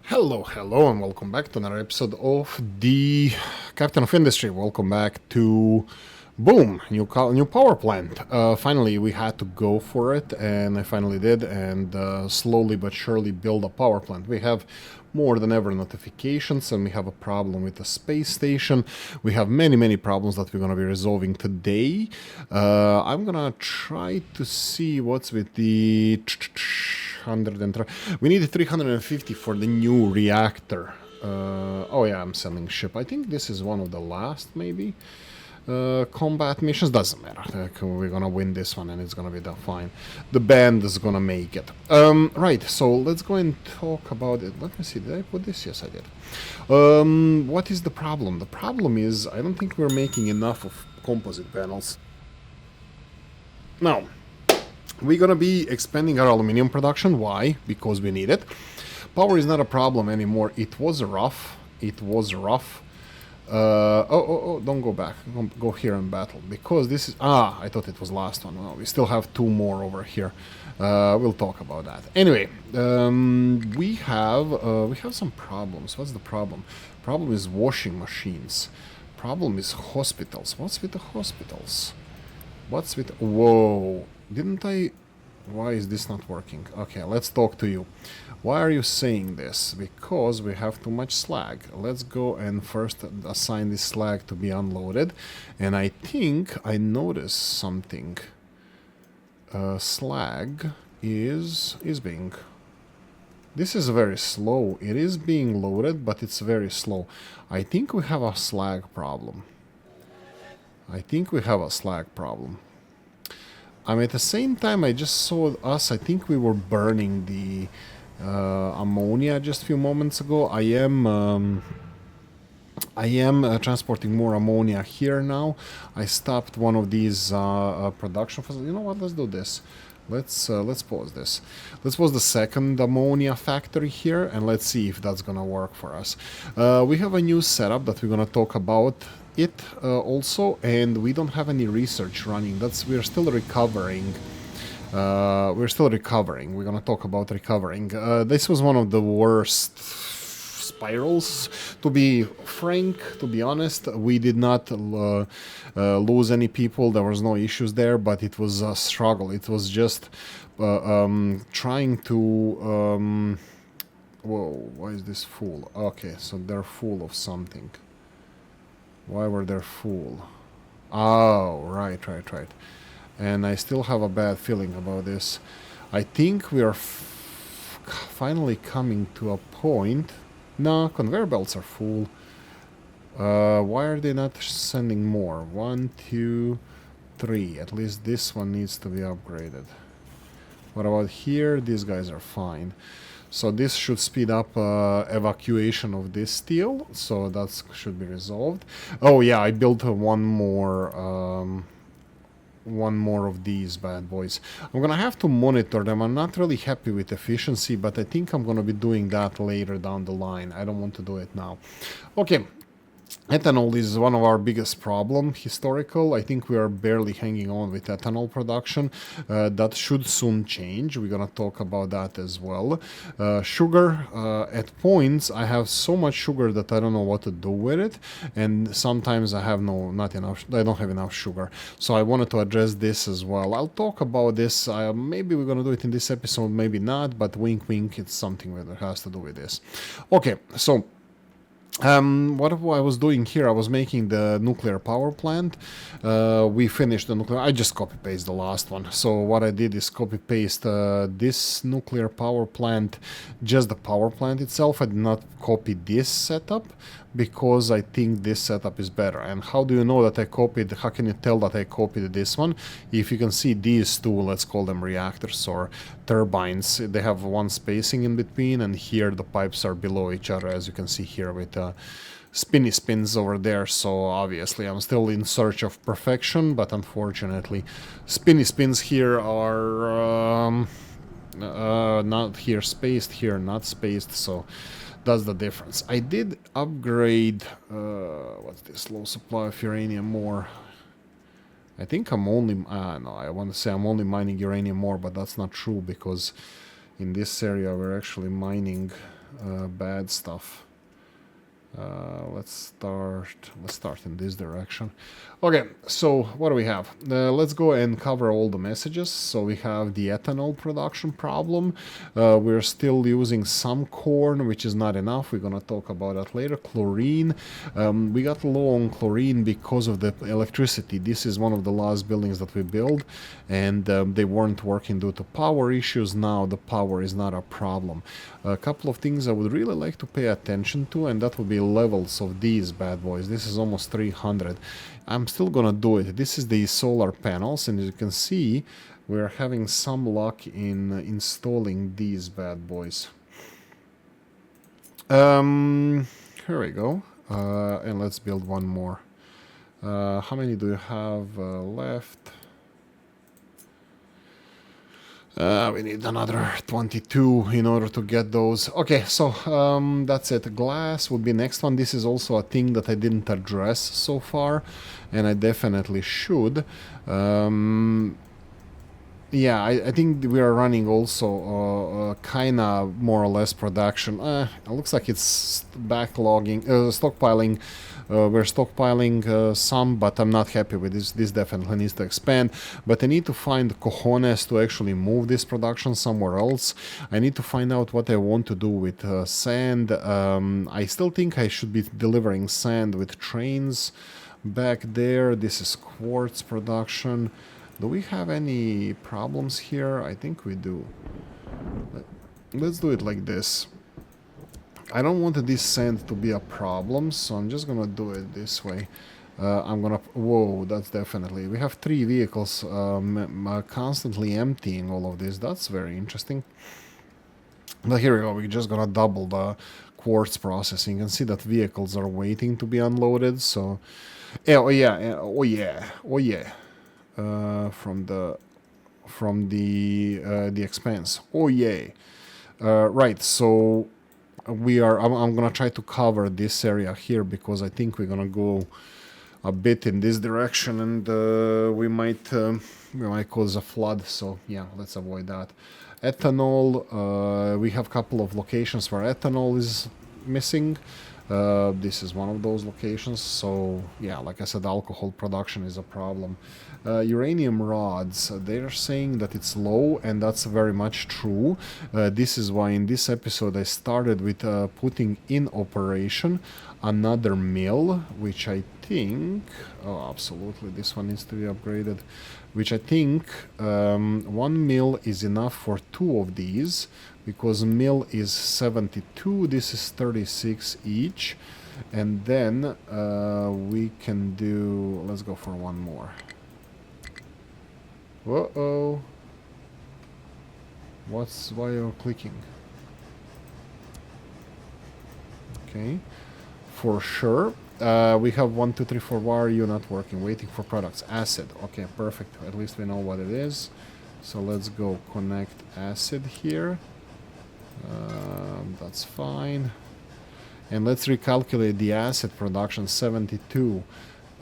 Hello, and welcome back to another episode of the Captain of Industry. Welcome back to Boom, new power plant. Finally, we had to go for it, and I finally did, and slowly but surely build a power plant. We have more than ever notifications, and we have a problem with the space station. We have many problems that we're going to be resolving today. I'm going to try to see what's with the 100 and we need 350 for the new reactor. Oh yeah, I'm selling ship. I think this is one of the last, maybe. Combat missions doesn't matter. We're gonna win this one, and it's gonna be fine. The band is gonna make it. Right. So let's go and talk about it. Let me see. Did I put this? Yes, I did. What is the problem? The problem is I don't think we're making enough of composite panels. Now, we're gonna be expanding our aluminium production. Why? Because we need it. Power is not a problem anymore. It was rough. Don't go back. Go here and battle. Because this is... I thought it was last one. Well, we still have two more over here. We'll talk about that. Anyway, we have some problems. What's the problem? Problem is washing machines. Problem is hospitals. What's with the hospitals? What's with... Whoa. Didn't I... Why is this not working? Okay, let's talk to you. Why are you saying this? Because we have too much slag. Let's go and first assign this slag to be unloaded. And I think I noticed something. Slag is being... This is very slow. It is being loaded, but it's very slow. I think we have a slag problem. At the same time, I just saw us, I think we were burning the ammonia just a few moments ago. I am transporting more ammonia here now. I stopped one of these production facilities. You know what, let's do this. Let's pause this. Let's pause the second ammonia factory here, and let's see if that's gonna work for us. We have a new setup that we're gonna talk about also, and we don't have any research running. We're still recovering. We're gonna talk about recovering. This was one of the worst spirals, to be frank. To be honest, we did not lose any people. There was no issues there, but it was a struggle. It was just trying to... whoa, why is this full? Okay, so they're full of something. Why were they full? Oh, right. And I still have a bad feeling about this. I think we are finally coming to a point. No, conveyor belts are full. Why are they not sending more? 1, 2, 3. At least this one needs to be upgraded. What about here? These guys are fine. So this should speed up evacuation of this steel. So that should be resolved. Oh yeah, I built one more of these bad boys. I'm gonna have to monitor them. I'm not really happy with efficiency, but I think I'm gonna be doing that later down the line. I don't want to do it now. Okay. Ethanol is one of our biggest problem, historical. I think we are barely hanging on with ethanol production. That should soon change. We're going to talk about that as well. Sugar, at points, I have so much sugar that I don't know what to do with it. And sometimes I have not enough. I don't have enough sugar. So I wanted to address this as well. I'll talk about this. Maybe we're going to do it in this episode, maybe not. But wink, wink, it's something that has to do with this. Okay, so... what I was doing here, I was making the nuclear power plant. We finished the nuclear... I just copy-paste the last one. So what I did is copy-paste this nuclear power plant, just the power plant itself. I did not copy this setup because I think this setup is better. And how do you know that I copied... How can you tell that I copied this one? If you can see these two, let's call them reactors or turbines, they have one spacing in between, and here the pipes are below each other, as you can see here with spinny spins over there. So obviously I'm still in search of perfection, but unfortunately spinny spins here are not here spaced, here not spaced, so that's the difference. I did upgrade what's this, low supply of uranium ore. I think I'm only... no, I want to say I'm only mining uranium ore, but that's not true, because in this area we're actually mining bad stuff. Let's start in this direction. Okay, so what do we have? Let's go and cover all the messages. So we have the ethanol production problem. We're still using some corn, which is not enough. We're gonna talk about that later. Chlorine. We got low on chlorine because of the electricity. This is one of the last buildings that we built, and they weren't working due to power issues. Now the power is not a problem. A couple of things I would really like to pay attention to, and that would be levels of these bad boys. This is almost 300. I'm still gonna do it. This is the solar panels, and as you can see, we're having some luck in installing these bad boys. Here we go. And let's build one more. How many do you have left? We need another 22 in order to get those. Okay, so that's it. Glass would be next one. This is also a thing that I didn't address so far, and I definitely should. Yeah, I think we are running also kind of more or less production. It looks like it's backlogging, stockpiling. We're stockpiling some, but I'm not happy with this. This definitely needs to expand. But I need to find cojones to actually move this production somewhere else. I need to find out what I want to do with sand. I still think I should be delivering sand with trains back there. This is quartz production. Do we have any problems here? I think we do. Let's do it like this. I don't want this sand to be a problem, so I'm just gonna do it this way. I'm gonna... Whoa, that's definitely... We have 3 vehicles constantly emptying all of this. That's very interesting. But here we go. We're just gonna double the quartz processing. You can see that vehicles are waiting to be unloaded, so... Yeah, oh yeah, oh yeah, oh yeah. From the expense. Oh yeah. Right, so... I'm gonna try to cover this area here because I think we're gonna go a bit in this direction, and we might cause a flood. So yeah, let's avoid that. Ethanol. We have a couple of locations where ethanol is missing. This is one of those locations. So yeah, like I said, alcohol production is a problem. Uranium rods, they're saying that it's low, and that's very much true. This is why in this episode I started with putting in operation another mill, which I think... Oh, absolutely, this one needs to be upgraded. Which I think one mill is enough for 2 of these, because mill is 72, this is 36 each. And then we can do... Let's go for one more. Uh-oh. Why are you clicking? Okay. For sure. We have 1, 2, 3, 4. Why are you not working? Waiting for products. Acid. Okay, perfect. At least we know what it is. So let's go connect acid here. That's fine. And let's recalculate the acid production. 72.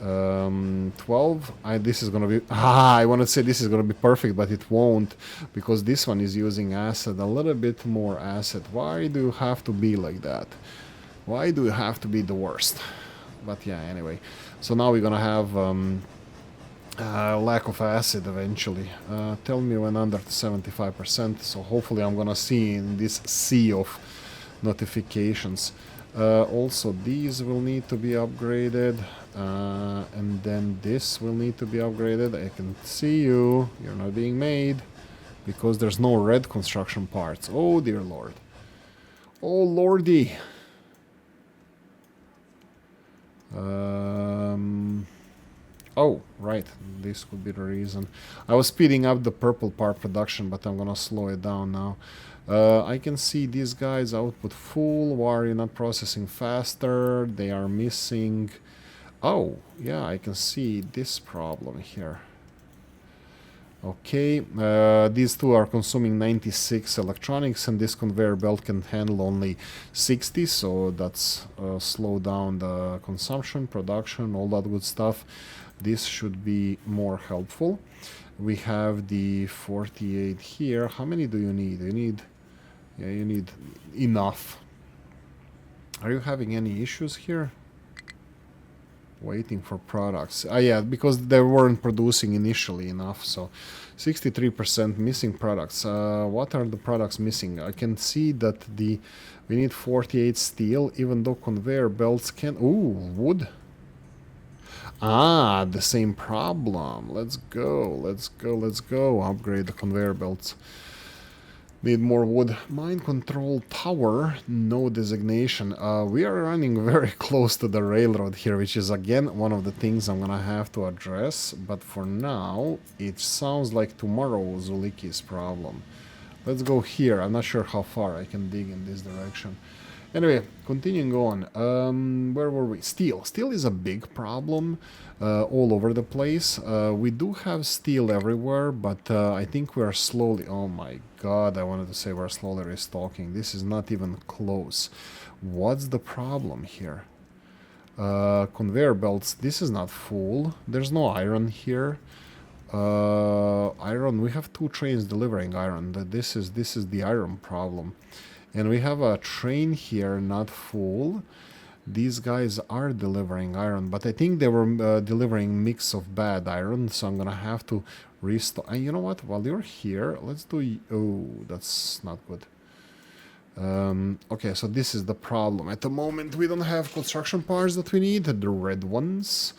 12. This is gonna be... I want to say this is gonna be perfect, but it won't, because this one is using acid, a little bit more acid. Why do you have to be like that? Why do you have to be the worst? But yeah, anyway. So now we're gonna have lack of acid eventually. Tell me when under 75%. So hopefully I'm gonna see in this sea of notifications. Also, these will need to be upgraded, and then this will need to be upgraded. I can see you. You're not being made because there's no red construction parts. Oh dear lord. Oh lordy. Oh, right. This could be the reason. I was speeding up the purple part production, but I'm gonna slow it down now. I can see these guys output full. Why are you not processing faster? They are missing... Oh, yeah, I can see this problem here. Okay, these two are consuming 96 electronics, and this conveyor belt can handle only 60, so that's slow down the consumption, production, all that good stuff. This should be more helpful. We have the 48 here. How many do you need? You need... Yeah, you need enough. Are you having any issues here? Waiting for products. Ah, yeah, because they weren't producing initially enough, so 63% missing products. What are the products missing? I can see that we need 48 steel, even though conveyor belts can... Ooh, wood. Ah, the same problem. Let's go, let's go, let's go. Upgrade the conveyor belts. Need more wood. Mind control tower, no designation. We are running very close to the railroad here, which is again one of the things I'm gonna have to address. But for now, it sounds like tomorrow's Oolykee's problem. Let's go here. I'm not sure how far I can dig in this direction. Anyway, continuing on. Where were we? Steel. Steel is a big problem all over the place. We do have steel everywhere, but I think we are slowly... Oh my god, I wanted to say we're slowly restocking. This is not even close. What's the problem here? Conveyor belts. This is not full. There's no iron here. Iron. We have 2 trains delivering iron. This is the iron problem. And we have a train here, not full. These guys are delivering iron, but I think they were delivering mix of bad iron, so I'm gonna have to restock. And you know what? While you're here, let's do... Oh, that's not good. Okay, so this is the problem. At the moment, we don't have construction parts that we need, the red ones.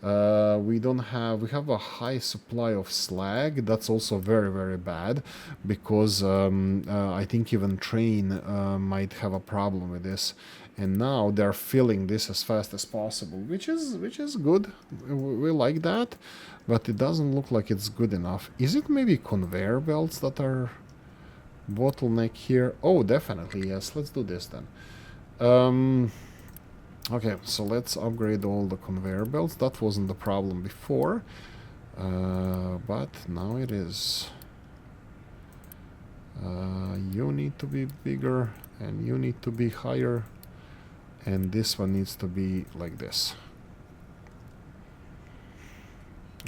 We have a high supply of slag. That's also very, very bad, because I think even train might have a problem with this. And now they're filling this as fast as possible, which is good. We like that, but it doesn't look like it's good enough. Is it maybe conveyor belts that are bottleneck here? Oh, definitely, yes. Let's do this then. Okay, so let's upgrade all the conveyor belts. That wasn't the problem before, but now it is. You need to be bigger, and you need to be higher, and this one needs to be like this.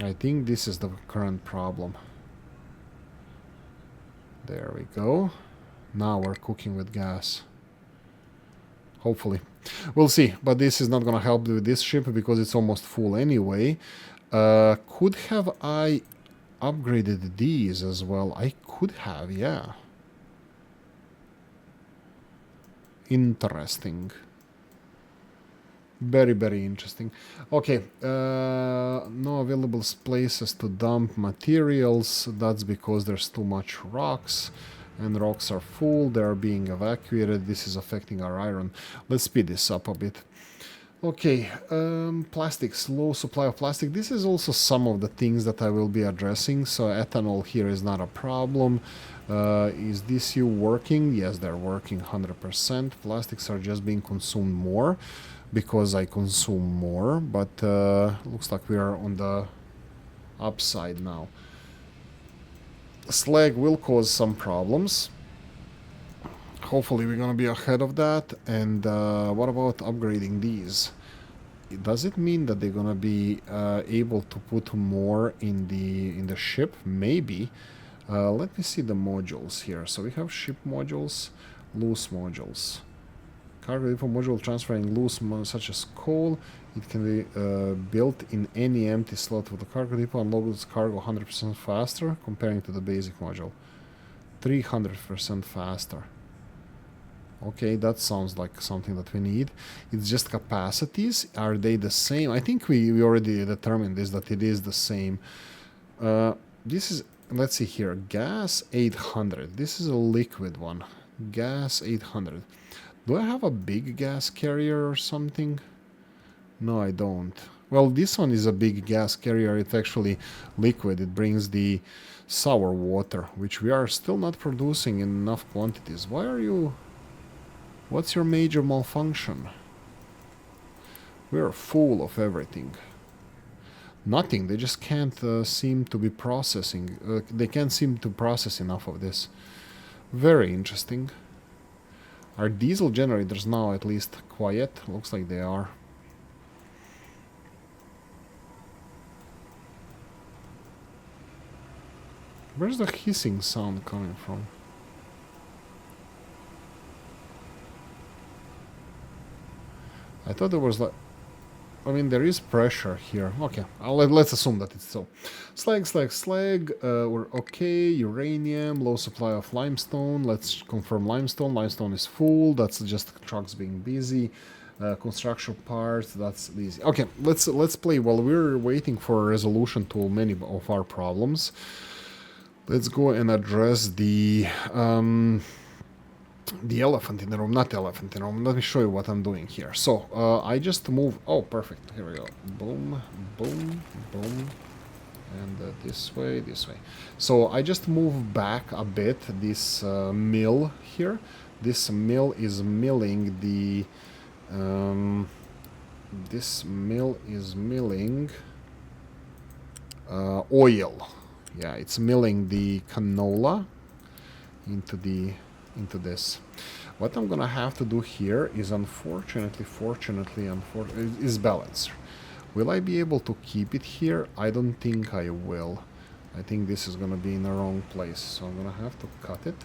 I think this is the current problem. There we go. Now we're cooking with gas. Hopefully. We'll see, but this is not gonna help with this ship because it's almost full anyway. Could have I upgraded these as well? I could have, yeah. Interesting. Very, very interesting. Okay, no available places to dump materials. That's because there's too much rocks. And rocks are full, they are being evacuated. This is affecting our iron. Let's speed this up a bit. Okay, plastics, low supply of plastic. This is also some of the things that I will be addressing. So ethanol here is not a problem. Is this you working? Yes, they're working 100%. Plastics are just being consumed more because I consume more, but looks like we are on the upside now. Slag will cause some problems. Hopefully we're gonna be ahead of that. And what about upgrading these? Does it mean that they're gonna be able to put more in the ship? Maybe. Let me see the modules here. So we have ship modules, loose modules. Cargo depot module transferring loose such as coal. It can be built in any empty slot with the cargo depot and loads cargo 100% faster comparing to the basic module. 300% faster. Okay, that sounds like something that we need. It's just capacities. Are they the same? I think we already determined this, that it is the same. This is, let's see here, gas 800. This is a liquid one. Gas 800. Do I have a big gas carrier or something? No, I don't. Well, this one is a big gas carrier. It's actually liquid. It brings the sour water, which we are still not producing in enough quantities. Why are you... What's your major malfunction? We're full of everything. Nothing. They just can't seem to be processing. They can't seem to process enough of this. Very interesting. Are diesel generators now at least quiet? Looks like they are. Where's the hissing sound coming from? I thought there was like... I mean, there is pressure here. Okay, let's assume that it's so. Slag. We're okay. Uranium, low supply of limestone. Let's confirm limestone. Limestone is full. That's just trucks being busy. Construction parts. That's easy. Okay, let's play while we're waiting for a resolution to many of our problems. Let's go and address the elephant in the room, not elephant in the room. Let me show you what I'm doing here. So, I just move... Oh, perfect. Here we go. Boom, boom, boom. And this way. So, I just move back a bit this mill here. This mill is milling the... this mill is milling oil. Yeah, it's milling the canola into this. What I'm gonna have to do here is fortunately is balancer. Will I be able to keep it here? I don't think I will. I think this is gonna be in the wrong place, so I'm gonna have to cut it.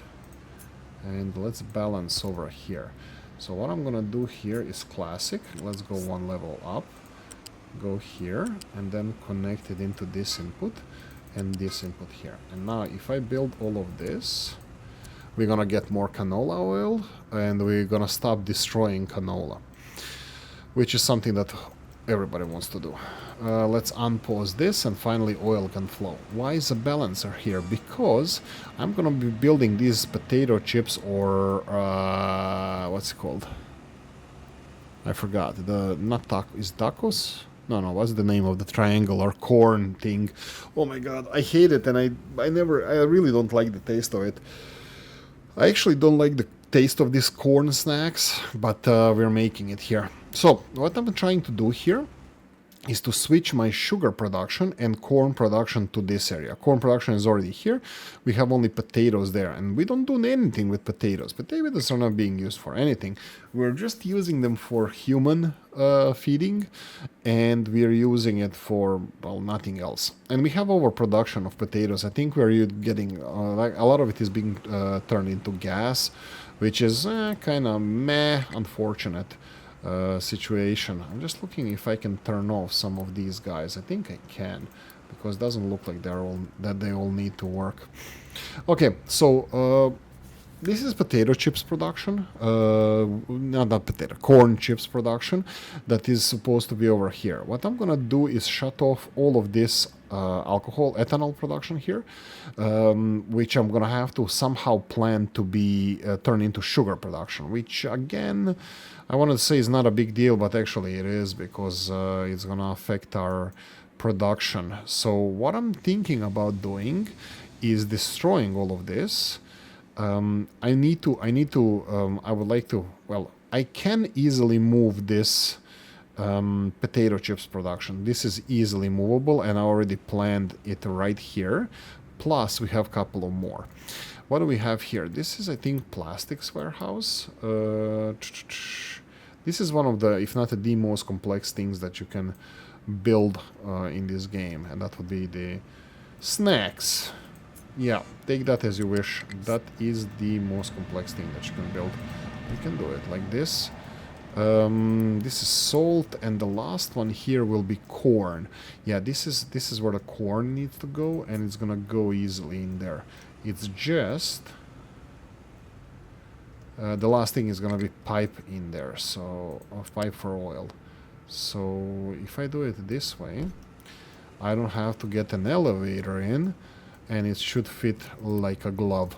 And let's balance over here. So what I'm gonna do here is classic. Let's go one level up. Go here and then connect it into this input and this input here. And now if I build all of this, we're gonna get more canola oil, and we're gonna stop destroying canola, which is something that everybody wants to do. Let's unpause this, and finally oil can flow. Why is a balancer here? Because I'm gonna be building these potato chips, or what's it called? I forgot. Not taco. Is tacos? No, what's the name of the triangular corn thing? Oh my god, I hate it, and I really don't like the taste of it. I actually don't like the taste of these corn snacks, but we're making it here. So, what I'm trying to do here is to switch my sugar production and corn production to this area. Corn production is already here. We have only potatoes there, and we don't do anything with potatoes. Potatoes are not being used for anything. We're just using them for human feeding, and we're using it for, well, nothing else. And we have overproduction of potatoes. I think we're getting, like, a lot of it is being turned into gas, which is kind of unfortunate. Situation. I'm just looking if I can turn off some of these guys. I think I can, because it doesn't look like they all need to work. Okay, so this is potato chips production. Not potato, corn chips production that is supposed to be over here. What I'm gonna do is shut off all of this ethanol production here, which I'm gonna have to somehow plan to be turned into sugar production, which again, I wanted to say is not a big deal, but actually it is, because it's gonna affect our production. So what I'm thinking about doing is destroying all of this. I would like to, well, I can easily move this potato chips production. This is easily movable, and I already planned it right here. Plus, we have a couple of more. What do we have here? This is, I think, plastics warehouse. This is one of the, if not the most complex things that you can build in this game, and that would be the snacks. Yeah, take that as you wish. That is the most complex thing that you can build. You can do it like this. This is salt, and the last one here will be corn. Yeah, this is where the corn needs to go, and it's gonna go easily in there. It's just the last thing is gonna be pipe in there, so pipe for oil. So if I do it this way, I don't have to get an elevator in, and it should fit like a glove.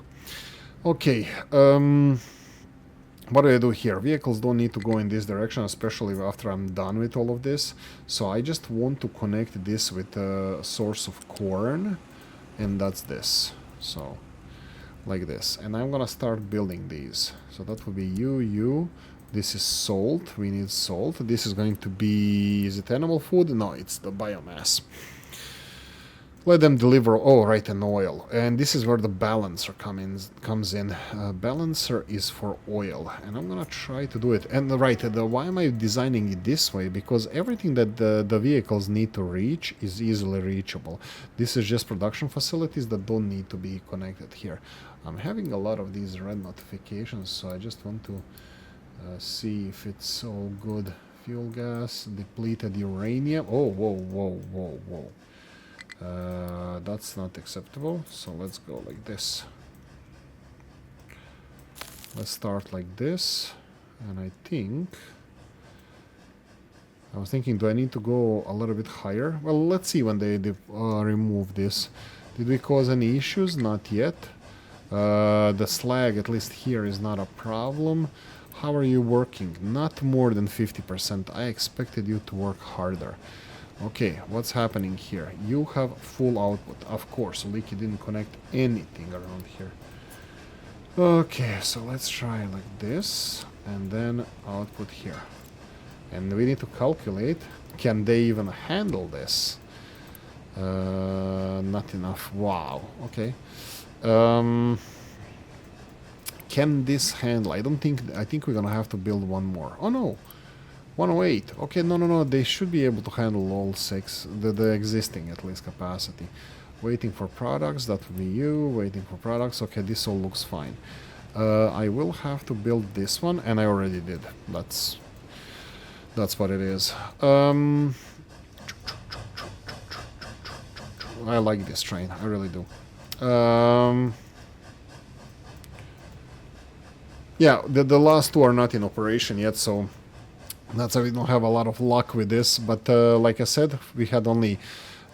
Okay, what do I do here? Vehicles don't need to go in this direction, especially after I'm done with all of this. So I just want to connect this with a source of corn, and that's this. So, like this. And I'm gonna start building these. So that will be you. This is salt. We need salt. This is going to be... Is it animal food? No, it's the biomass. Let them deliver, oh, right, an oil. And this is where the balancer comes in. Balancer is for oil, and I'm gonna try to do it. And right, why am I designing it this way? Because everything that the vehicles need to reach is easily reachable. This is just production facilities that don't need to be connected here. I'm having a lot of these red notifications, so I just want to see if it's all good fuel gas, depleted uranium. Oh, whoa, whoa, whoa, whoa. That's not acceptable. So let's go like this. Let's start like this. And I was thinking, do I need to go a little bit higher? Well, let's see when they remove this. Did we cause any issues? Not yet. The slag, at least here, is not a problem. How are you working? Not more than 50%. I expected you to work harder. Okay, what's happening here? You have full output. Of course, Oolykee didn't connect anything around here. Okay, so let's try like this. And then output here. And we need to calculate, can they even handle this? Not enough. Wow. Okay. Can this handle? I think we're gonna have to build one more. Oh no, 108. Okay, no. They should be able to handle all 6, the existing at least capacity. Waiting for products. That will be you. Waiting for products. Okay, this all looks fine. I will have to build this one, and I already did. That's what it is. I like this train. I really do. Yeah, the last 2 are not in operation yet, so that's why we don't have a lot of luck with this. But like I said, we had only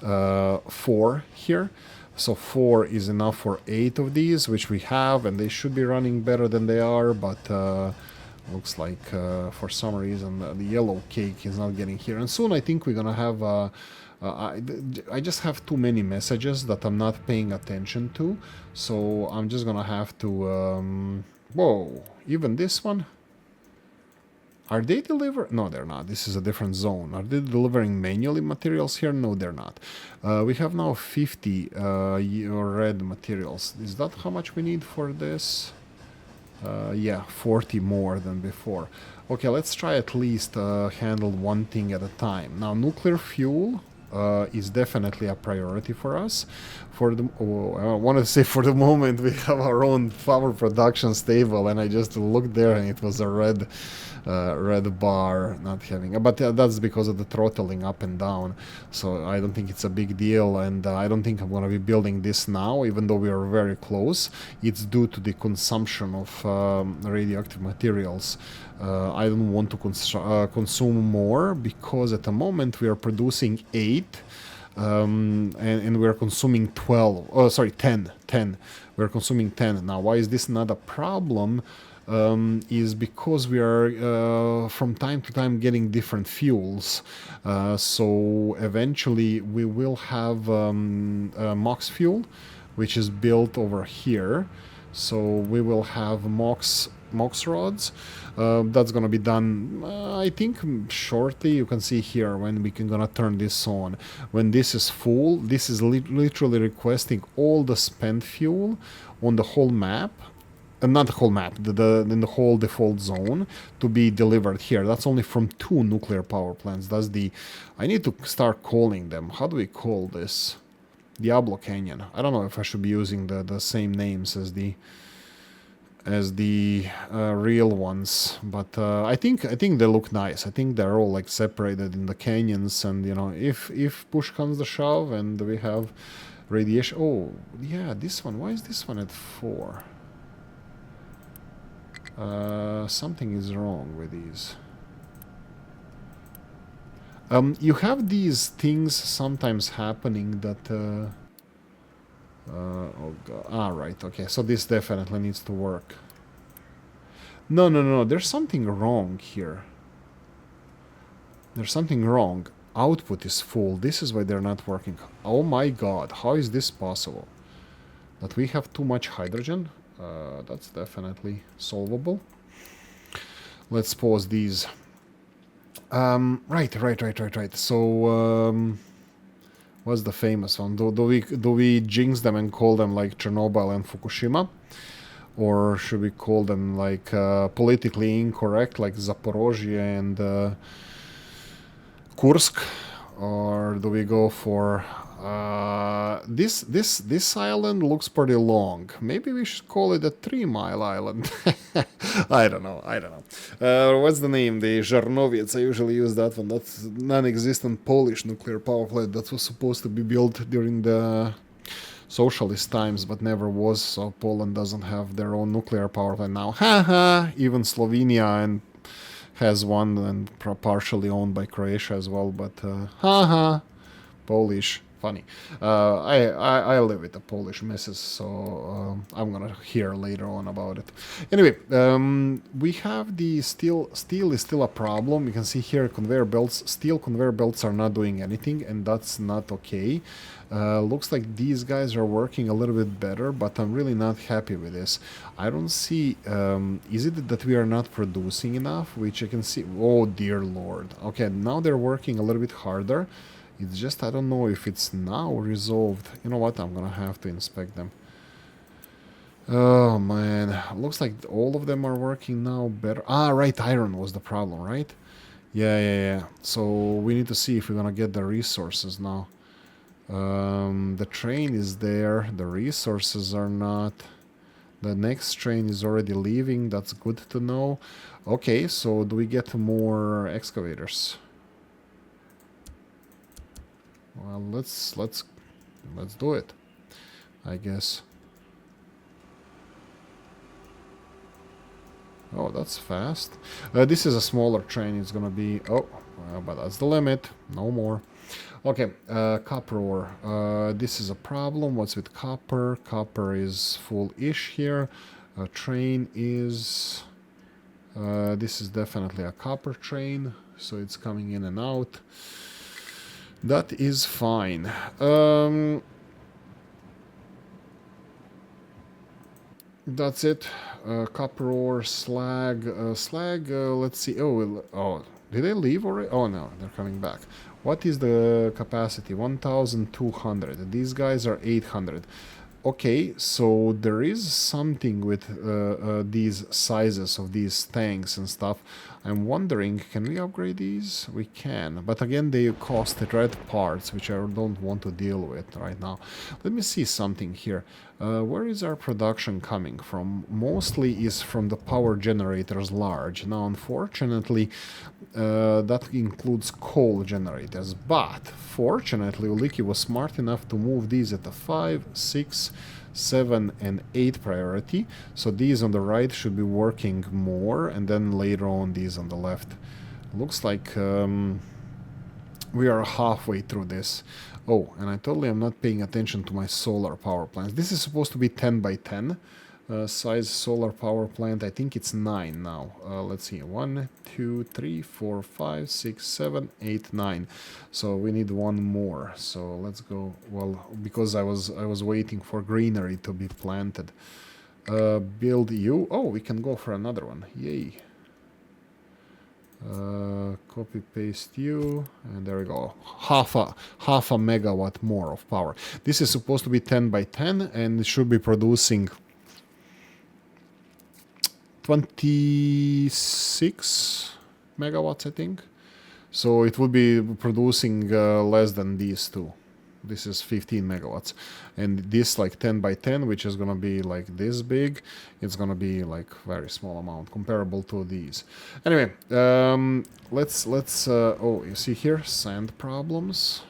4 here. So 4 is enough for 8 of these, which we have, and they should be running better than they are, but looks like for some reason the yellow cake is not getting here. And soon I think we're gonna have I just have too many messages that I'm not paying attention to, so I'm just gonna have to whoa, even this one, are they delivering? No, they're not. This is a different zone. Are they delivering manually materials here? No, they're not. We have now 50 red materials. Is that how much we need for this? Yeah, 40 more than before. Okay, let's try at least handle one thing at a time. Now, nuclear fuel is definitely a priority for us. For the I wanted to say for the moment we have our own power production stable, and I just looked there and it was a red bar not having, but that's because of the throttling up and down, so I don't think it's a big deal, and I don't think I'm going to be building this now, even though we are very close. It's due to the consumption of radioactive materials. I don't want to consume more, because at the moment we are producing 8 and we're consuming 12, oh sorry, 10. We're consuming 10. Now, why is this not a problem? Is because we are from time to time getting different fuels, so eventually we will have MOX fuel, which is built over here. So we will have MOX rods. That's gonna be done, I think, shortly. You can see here when we can gonna turn this on. When this is full, this is literally requesting all the spent fuel on the whole map. Not the whole map, in the whole default zone, to be delivered here. That's only from 2 nuclear power plants. That's the... I need to start calling them. How do we call this? Diablo Canyon. I don't know if I should be using the same names as the real ones, but I think they look nice. I think they're all like separated in the canyons, and you know, if push comes to shove and we have radiation... Oh yeah, this one. Why is this one at 4? Something is wrong with these. You have these things sometimes happening that... oh god. Ah, right, okay. So this definitely needs to work. No. There's something wrong here. There's something wrong. Output is full. This is why they're not working. Oh my god. How is this possible? That we have too much hydrogen? That's definitely solvable. Let's pause these. Right. So, what's the famous one? Do we jinx them and call them like Chernobyl and Fukushima? Or should we call them like politically incorrect, like Zaporozhye and Kursk? Or do we go for This island looks pretty long. Maybe we should call it a 3-mile island. I don't know. What's the name? The Żarnowiec. I usually use that one. That's non-existent Polish nuclear power plant that was supposed to be built during the socialist times, but never was. So Poland doesn't have their own nuclear power plant now. Haha. Even Slovenia and has one, and partially owned by Croatia as well. But haha. Polish, funny. I live with the Polish missus, so I'm gonna hear later on about it. Anyway, we have the steel. Steel is still a problem. You can see here conveyor belts. Steel conveyor belts are not doing anything, and that's not okay. Looks like these guys are working a little bit better, but I'm really not happy with this. I don't see... is it that we are not producing enough? Which I can see... Oh, dear Lord. Okay, now they're working a little bit harder. It's just, I don't know if it's now resolved. You know what? I'm gonna have to inspect them. Oh, man. Looks like all of them are working now better. Ah, right. Iron was the problem, right? Yeah. So we need to see if we're gonna get the resources now. The train is there. The resources are not. The next train is already leaving. That's good to know. Okay, so do we get more excavators? Well, let's do it, I guess. Oh, that's fast. This is a smaller train. It's gonna be... Oh, well, but that's the limit. No more. Okay, copper ore. This is a problem. What's with copper? Copper is full-ish here. Train is... this is definitely a copper train, so it's coming in and out. That is fine. That's it. Copper ore, slag. Let's see. Oh, did they leave already? Oh, no, they're coming back. What is the capacity? 1,200. These guys are 800. Okay, so there is something with these sizes of these tanks and stuff. I'm wondering, can we upgrade these? We can, but again they cost red parts, which I don't want to deal with right now. Let me see something here. Where is our production coming from? Mostly is from the power generators large. Now unfortunately that includes coal generators, but fortunately Oolykee was smart enough to move these at a 5, 6, 7 and 8 priority, so these on the right should be working more, and then later on these on the left. Looks like we are halfway through this. Oh, and I totally am not paying attention to my solar power plants. This is supposed to be 10 by 10 size solar power plant. I think it's 9 now. Let's see, 1, 2, 3, 4, 5, 6, 7, 8, 9. So we need one more. So let's go. Well, because I was waiting for greenery to be planted. Build you. Oh, we can go for another one. Yay. Copy paste you, and there we go. Half a megawatt more of power. This is supposed to be 10 by 10, and it should be producing 26 megawatts, I think. So it would be producing less than these two. This is 15 megawatts, and this like 10 by 10, which is gonna be like this big, it's gonna be like very small amount comparable to these. Anyway, let's oh, you see here, sand problems.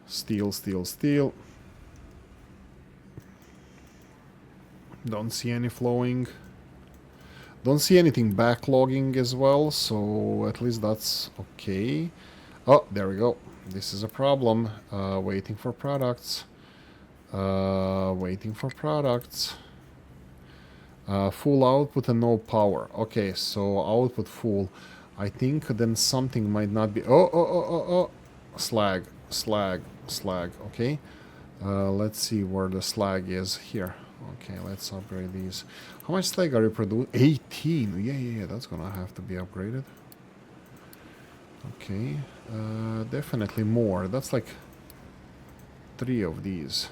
Steel. Don't see any flowing. Don't see anything backlogging as well, so at least that's okay. Oh, there we go. This is a problem. Waiting for products. Full output and no power. Okay, so output full. I think then something might not be... Oh. Slag. Okay. Let's see where the slag is. Here. Okay, let's upgrade these. How much slag are you producing? 18. Yeah, that's gonna have to be upgraded. Okay, definitely more. That's like 3 of these.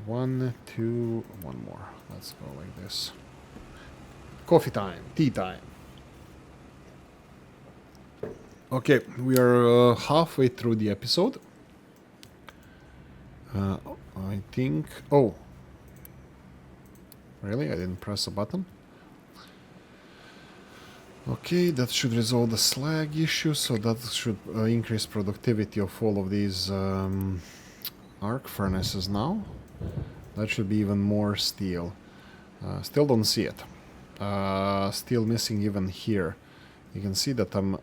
1, 2, 1 more. Let's go like this. Coffee time, tea time. Okay, we are halfway through the episode. I think... Oh. Really? I didn't press a button? Okay, that should resolve the slag issue, so that should increase productivity of all of these arc furnaces now. That should be even more steel. Still don't see it. Still missing even here. You can see that I'm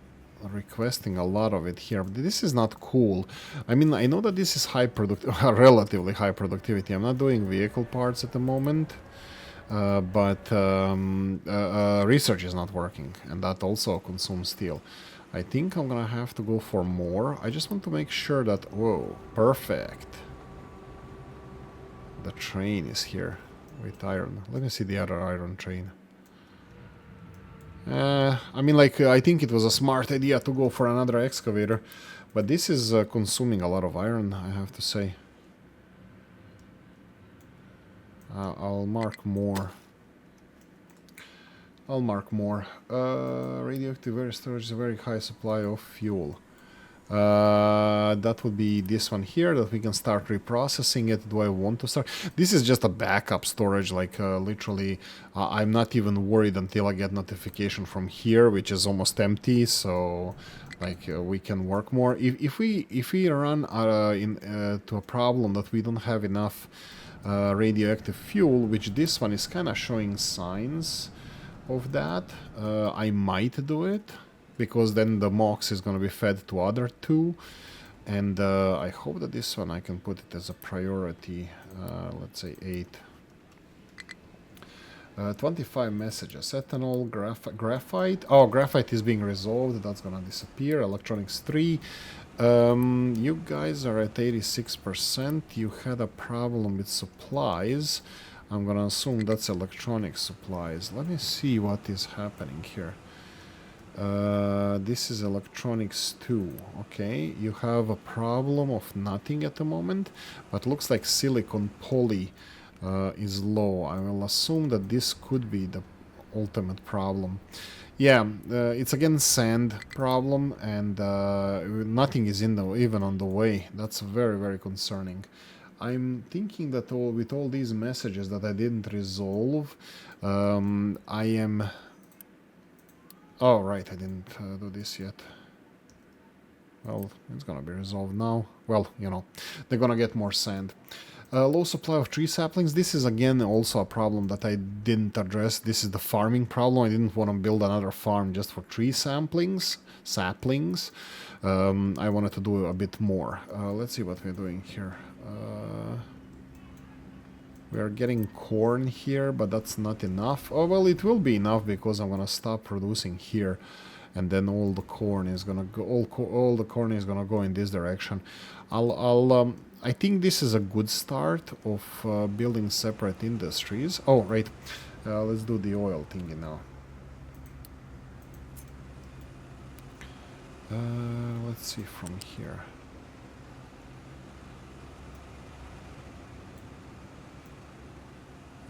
requesting a lot of it here. But this is not cool. I mean, I know that this is high relatively high productivity. I'm not doing vehicle parts at the moment. But research is not working, and that also consumes steel. I think I'm gonna have to go for more. I just want to make sure that... Whoa, perfect. The train is here with iron. Let me see the other iron train. I mean, like, I think it was a smart idea to go for another excavator, but this is consuming a lot of iron, I have to say. I'll mark more. I'll mark more. Radioactive air storage is a very high supply of fuel. That would be this one here, that we can start reprocessing it. Do I want to start? This is just a backup storage, like literally I'm not even worried until I get notification from here, which is almost empty, so like we can work more. If we run to a problem that we don't have enough radioactive fuel, which this one is kind of showing signs of that, I might do it, because then the MOX is going to be fed to other two, and I hope that this one I can put it as a priority. Let's say 8. 25 messages. Ethanol, graphite. Oh, graphite is being resolved. That's going to disappear. Electronics 3. You guys are at 86%. You had a problem with supplies. I'm going to assume that's electronic supplies. Let me see what is happening here. This is electronics 2. Okay, you have a problem of nothing at the moment, but looks like silicon poly is low. I will assume that this could be the ultimate problem. Yeah, it's again sand problem, and nothing is even on the way. That's very, very concerning. I'm thinking that with all these messages that I didn't resolve, I am... Oh, right, I didn't do this yet. Well, it's gonna be resolved now. Well, you know, they're gonna get more sand. Low supply of tree saplings. This is again also a problem that I didn't address. This is the farming problem. I didn't want to build another farm just for tree saplings. I wanted to do a bit more. Let's see what we're doing here. We are getting corn here, but that's not enough. Oh, well, it will be enough because I'm gonna stop producing here, and then all the corn is gonna go. All the corn is gonna go in this direction. I think this is a good start of building separate industries. Oh, right. Let's do the oil thingy now. Let's see from here.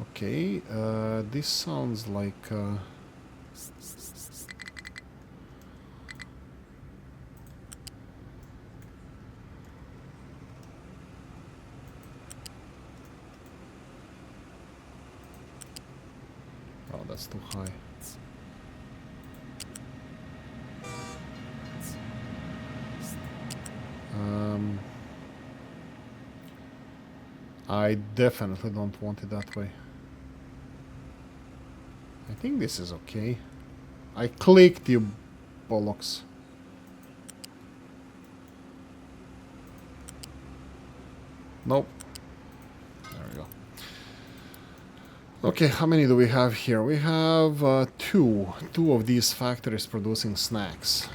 Okay, this sounds like... Oh, that's too high. I definitely don't want it that way. I think this is okay. I clicked, you bollocks. Nope. There we go. Okay, how many do we have here? We have two of these factories producing snacks.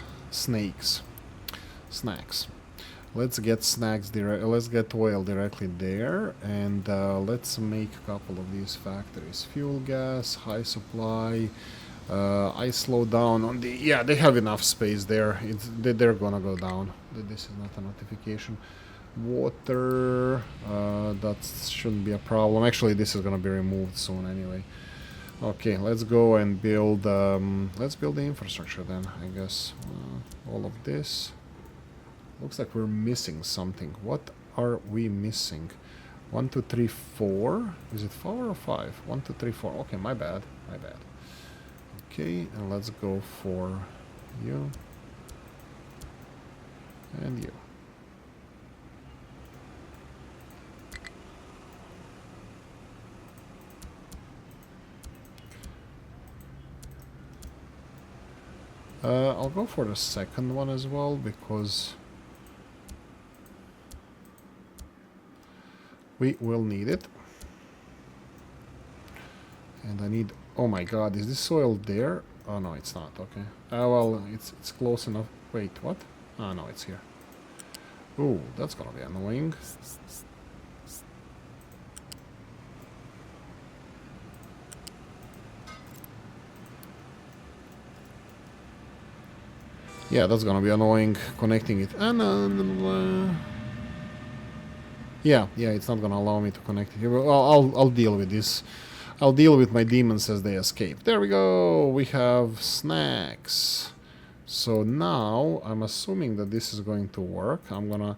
Let's get let's get oil directly there, and let's make a couple of these factories. Fuel gas, high supply. I slow down on the... Yeah, they have enough space there. They're gonna go down. This is not a notification. Water, that shouldn't be a problem. Actually, this is gonna be removed soon anyway. Okay, let's go and build. Let's build the infrastructure then. I guess all of this. Looks like we're missing something. What are we missing? 1, 2, 3, 4. Is it 4 or 5? 1, 2, 3, 4. Okay, my bad. My bad. Okay, and let's go for you and you. I'll go for the second one as well because we will need it. And I need... Oh my god, is this soil there? Oh no, it's not, okay. Well, it's close enough. Wait, what? Oh no, it's here. Ooh, that's gonna be annoying. Yeah, that's gonna be annoying, connecting it. Yeah, it's not gonna allow me to connect it here. Well, I'll deal with this. I'll deal with my demons as they escape. There we go! We have snacks. So now, I'm assuming that this is going to work. I'm gonna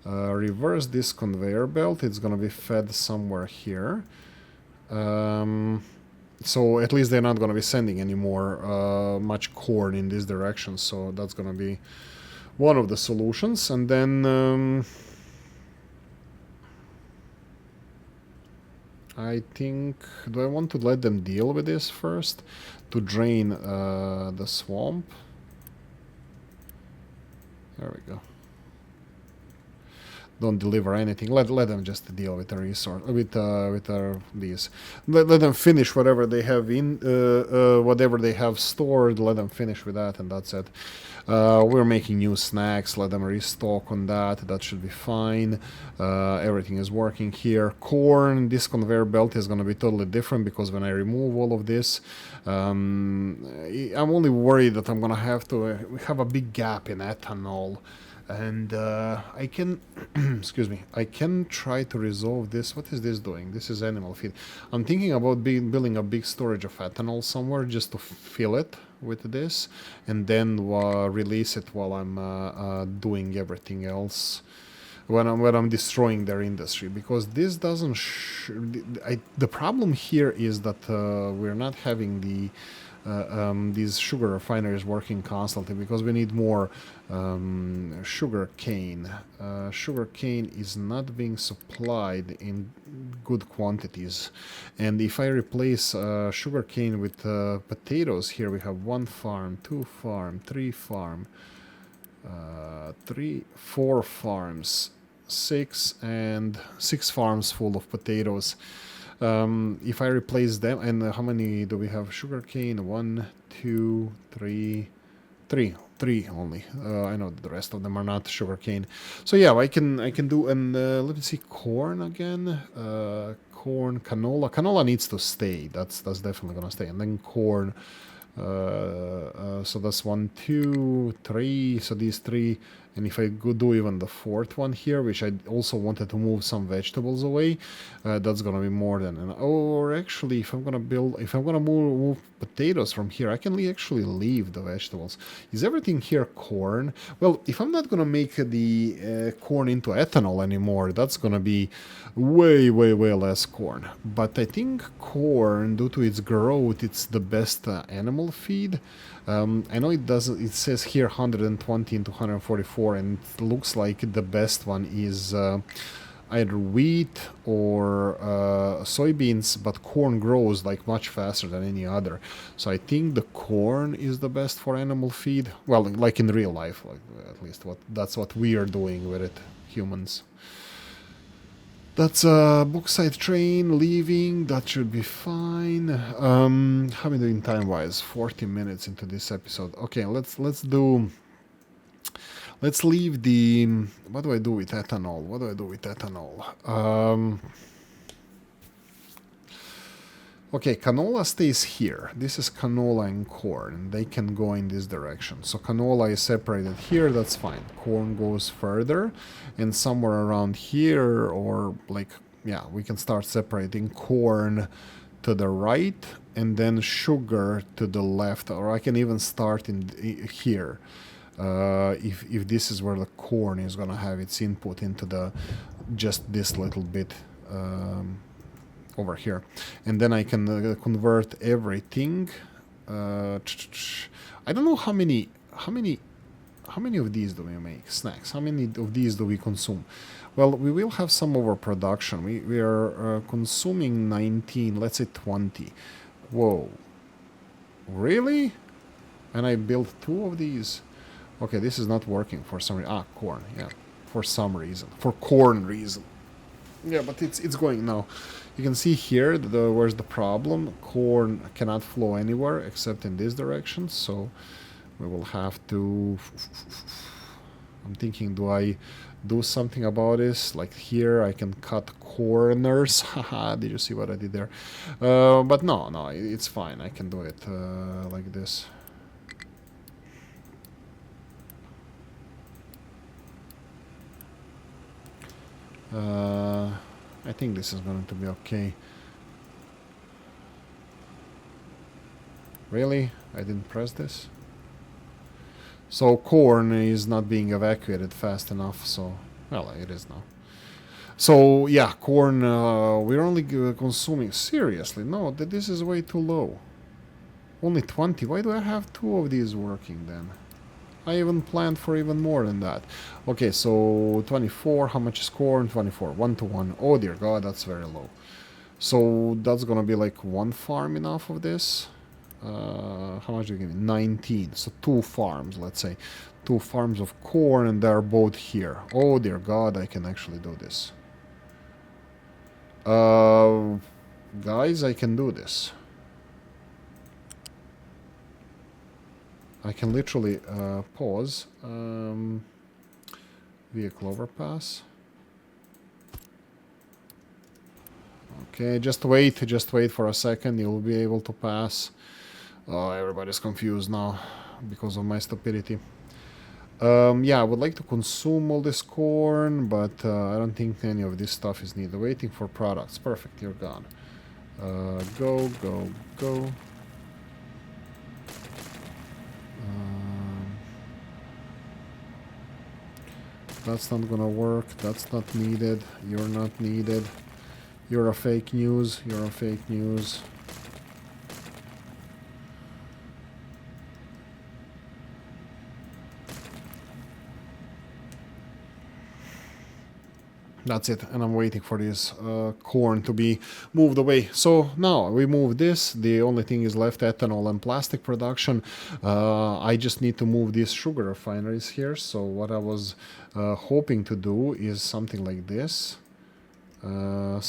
reverse this conveyor belt. It's gonna be fed somewhere here. So at least they're not gonna be sending any more much corn in this direction. So that's gonna be one of the solutions. And then... I think... Do I want to let them deal with this first? To drain the swamp? There we go. Don't deliver anything. Let them just deal with the resource... With these. Let them finish whatever they have in... whatever they have stored. Let them finish with that and that's it. We're making new snacks. Let them restock on that. That should be fine. Everything is working here. Corn. This conveyor belt is going to be totally different because when I remove all of this, I'm only worried that I'm going to have to have a big gap in ethanol. And I can, excuse me, I can try to resolve this. What is this doing? This is animal feed. I'm thinking about building a big storage of ethanol somewhere just to fill it with this and then release it while I'm doing everything else. When I'm destroying their industry, because this doesn't... the problem here is that we're not having these sugar refineries working constantly because we need more sugar cane. Sugar cane is not being supplied in good quantities, and if I replace sugar cane with potatoes, here we have 1 farm, 2 farm, 3 farm, 4 farms, 6 farms full of potatoes. If I replace them, and how many do we have? Sugarcane, 1, 2, 3, 3 only. I know the rest of them are not sugarcane. So yeah, I can do, and let me see, corn again. Corn, canola. Canola needs to stay. That's definitely gonna stay. And then corn. So that's 1, 2, 3. So these 3. And if I go do even the 4th one here, which I also wanted to move some vegetables away, that's gonna be more than enough. Or actually, if I'm gonna move potatoes from here, I can actually leave the vegetables. Is everything here corn? Well, if I'm not gonna make the corn into ethanol anymore, that's gonna be way less corn. But I think corn, due to its growth, it's the best animal feed. I know it does. It says here 120 into 144, and it looks like the best one is either wheat or soybeans, but corn grows like much faster than any other. So I think the corn is the best for animal feed. Well, like in real life, like, at least that's what we are doing with it, humans. That's a bauxite train leaving. That should be fine. How many doing time-wise? 40 minutes into this episode. Okay, let's leave the... What do I do with ethanol? Okay, canola stays here. This is canola and corn. They can go in this direction. So canola is separated here, that's fine. Corn goes further, and somewhere around here, or like, yeah, we can start separating corn to the right and then sugar to the left, or I can even start in here. If this is where the corn is gonna have its input into the just this little bit over here, and then I can convert everything. I don't know how many of these do we make snacks. How many of these do we consume? Well, we will have some overproduction. We are consuming 19, let's say 20. Whoa, really? And I built 2 of these. Okay, this is not working for some reason. Ah, corn, yeah, for some reason, for corn reason. Yeah, but it's going now. You can see here where's the problem. Corn cannot flow anywhere except in this direction, so we will have to... I'm thinking, do I do something about this? Like here, I can cut corners. Haha, did you see what I did there? But no, it's fine. I can do it like this. I think this is going to be okay. Really? I didn't press this? So corn is not being evacuated fast enough, so... Well, it is now. So, yeah, corn, we're only consuming... Seriously, no, this is way too low. Only 20. Why do I have 2 of these working then? I even planned for even more than that. Okay, so 24. How much is corn? 24. 1 to 1. Oh dear God, that's very low. So that's gonna be like 1 farm enough of this. How much do you give me? 19. So 2 farms, let's say. 2 farms of corn, and they're both here. Oh dear God, I can actually do this. Guys, I can do this. I can literally pause. Vehicle overpass. Okay, just wait for a second. You'll be able to pass. Oh, everybody's confused now because of my stupidity. Yeah, I would like to consume all this corn, but I don't think any of this stuff is needed. Waiting for products. Perfect, you're gone. Go. That's not gonna work. That's not needed. You're not needed. You're a fake news. You're a fake news. That's it, and I'm waiting for this corn to be moved away. So now we move this. The only thing is left ethanol and plastic production. I just need to move these sugar refineries here. So what I was hoping to do is something like this. And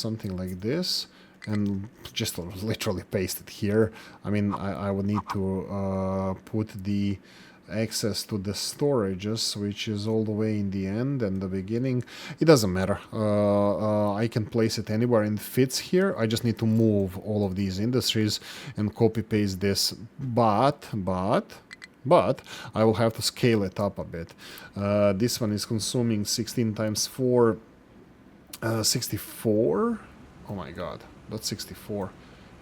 just literally paste it here. I mean, I would need to put the access to the storages, which is all the way in the end and the beginning. It doesn't matter. I can place it anywhere and it fits here. I just need to move all of these industries and copy paste this. But I will have to scale it up a bit. This one is consuming 16 times 4, 64. Oh my God, that's 64.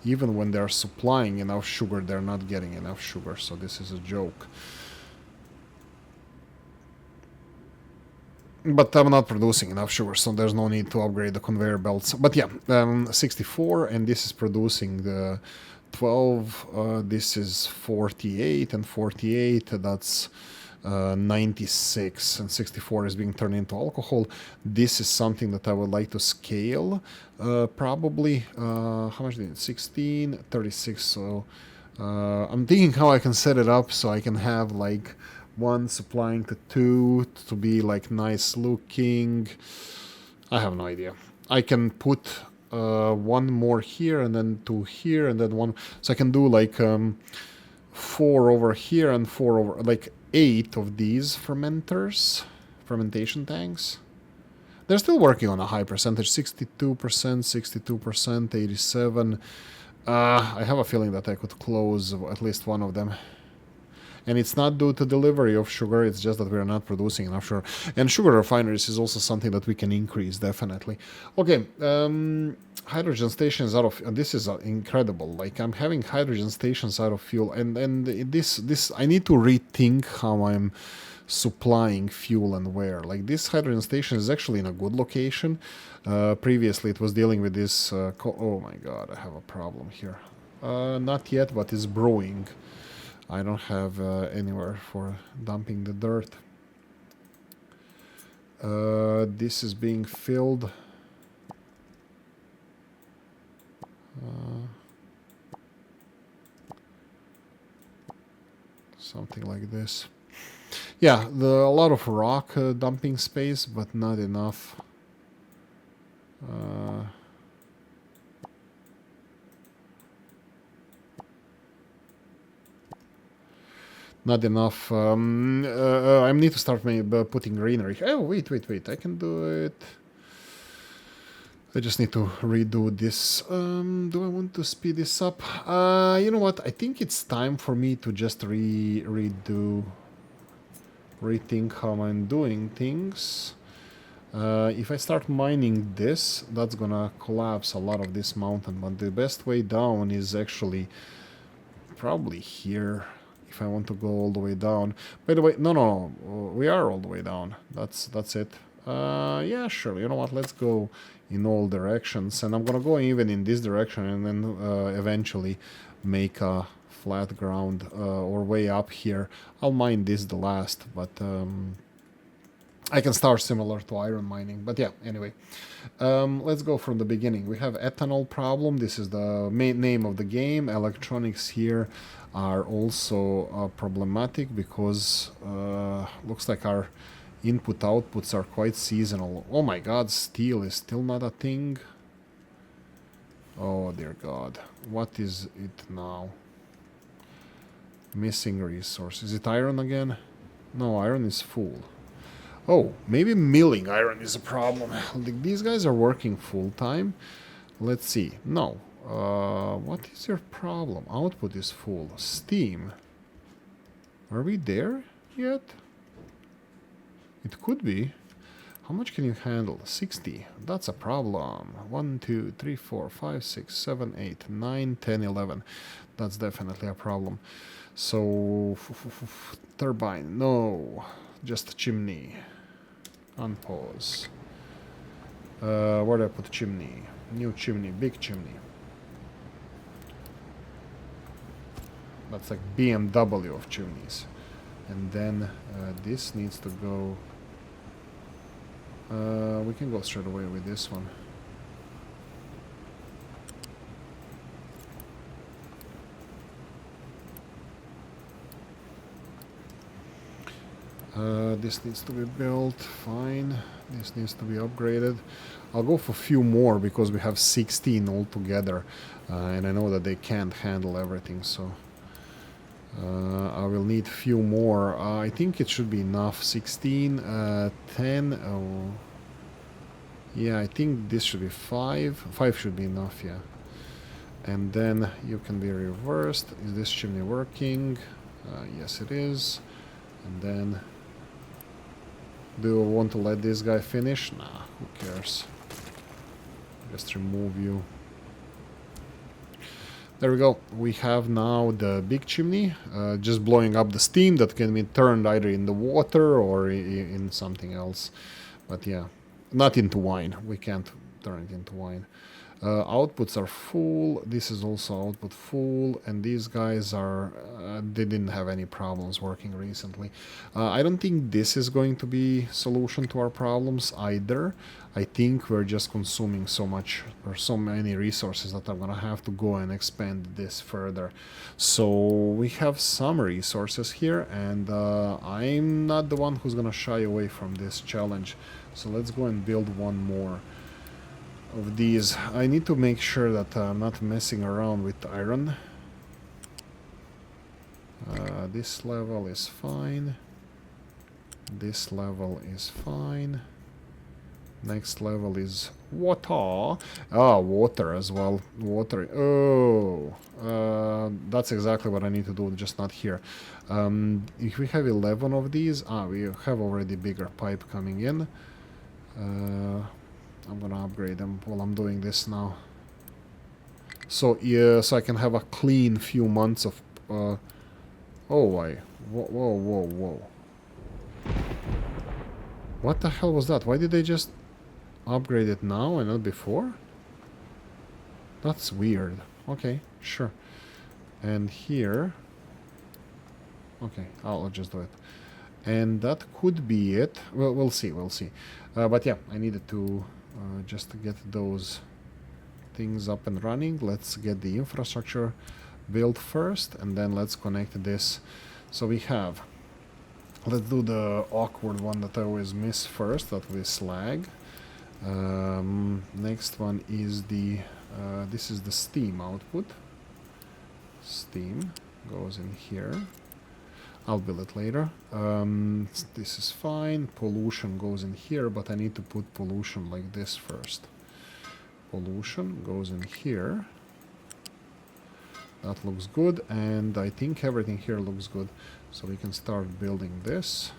Even when they're supplying enough sugar, they're not getting enough sugar. So this is a joke. But I'm not producing enough sugar, so there's no need to upgrade the conveyor belts. But yeah, 64, and this is producing the 12. This is 48, and 48, that's 96, and 64 is being turned into alcohol. This is something that I would like to scale. Probably, how much did it? 16, 36, so I'm thinking how I can set it up so I can have like 1 supplying to 2 to be like nice looking. I have no idea. I can put 1 more here and then 2 here and then 1. So I can do like 4 over here and 4 over, like 8 of these fermentation tanks. They're still working on a high percentage, 62%, 87. I have a feeling that I could close at least one of them. And it's not due to delivery of sugar, it's just that we are not producing enough sugar. And sugar refineries is also something that we can increase, definitely. Okay, hydrogen stations out of... this is incredible. Like, I'm having hydrogen stations out of fuel, and this I need to rethink how I'm supplying fuel and where. Like, this hydrogen station is actually in a good location. Previously it was dealing with this oh my god, I have a problem here. Not yet, but it's brewing. I don't have anywhere for dumping the dirt. This is being filled. Something like this. Yeah, a lot of rock dumping space, but not enough. Not enough. I need to start maybe putting greenery. Oh, wait. I can do it. I just need to redo this. Do I want to speed this up? You know what? I think it's time for me to just rethink how I'm doing things. If I start mining this, that's gonna collapse a lot of this mountain, but the best way down is actually probably here, if I want to go all the way down. By the way, no, we are all the way down. That's it. Yeah, sure, you know what, let's go in all directions, and I'm gonna go even in this direction, and then eventually make a flat ground or way up here. I'll mine this the last, but I can start similar to iron mining, but yeah, anyway. Let's go from the beginning. We have ethanol problem. This is the main name of the game. Electronics here are also problematic because looks like our input outputs are quite seasonal. Oh my god, steel is still not a thing. Oh dear god. What is it now? Missing resource. Is it iron again? No, iron is full. Oh, maybe milling iron is a problem. These guys are working full-time. Let's see. No. What is your problem? Output is full. Steam. Are we there yet? It could be. How much can you handle? 60. That's a problem. 1, 2, 3, 4, 5, 6, 7, 8, 9, 10, 11. That's definitely a problem. So, turbine. No. Just chimney. Unpause. Where do I put chimney? New chimney, big chimney. That's like BMW of chimneys. And then this needs to go... we can go straight away with this one. This needs to be built, fine. This needs to be upgraded. I'll go for a few more because we have 16 altogether, and I know that they can't handle everything, so I will need a few more. I think it should be enough. 16, 10. Oh, yeah, I think this should be 5. 5 should be enough, yeah. And then you can be reversed. Is this chimney working? Yes, it is. And then... do you want to let this guy finish? Nah, who cares? Just remove you. There we go. We have now the big chimney, just blowing up the steam that can be turned either in the water or in something else. But yeah, not into wine. We can't turn it into wine. Outputs are full. This is also output full, and these guys are they didn't have any problems working recently. I don't think this is going to be solution to our problems either. I think we're just consuming so much or so many resources that I'm gonna have to go and expand this further. So we have some resources here, and I'm not the one who's gonna shy away from this challenge. So let's go and build one more of these. I need to make sure that I'm not messing around with iron. This level is fine. This level is fine. Next level is water. Ah, water as well. Water. Oh, that's exactly what I need to do, just not here. If we have 11 of these, we have already bigger pipe coming in. I'm gonna upgrade them while I'm doing this now. So yeah, so I can have a clean few months of. Oh, whoa, whoa, whoa, whoa! What the hell was that? Why did they just upgrade it now and not before? That's weird. Okay, sure. And here... Okay, I'll just do it. And that could be it. Well, we'll see, we'll see. But yeah, I needed to just to get those things up and running. Let's get the infrastructure built first, and then let's connect this. So we have... Let's do the awkward one that I always miss first. That will be slag. Next one is the... this is the steam output. Steam goes in here. I'll build it later. This is fine. Pollution goes in here, but I need to put pollution like this first. Pollution goes in here. That looks good, and I think everything here looks good. So we can start building this.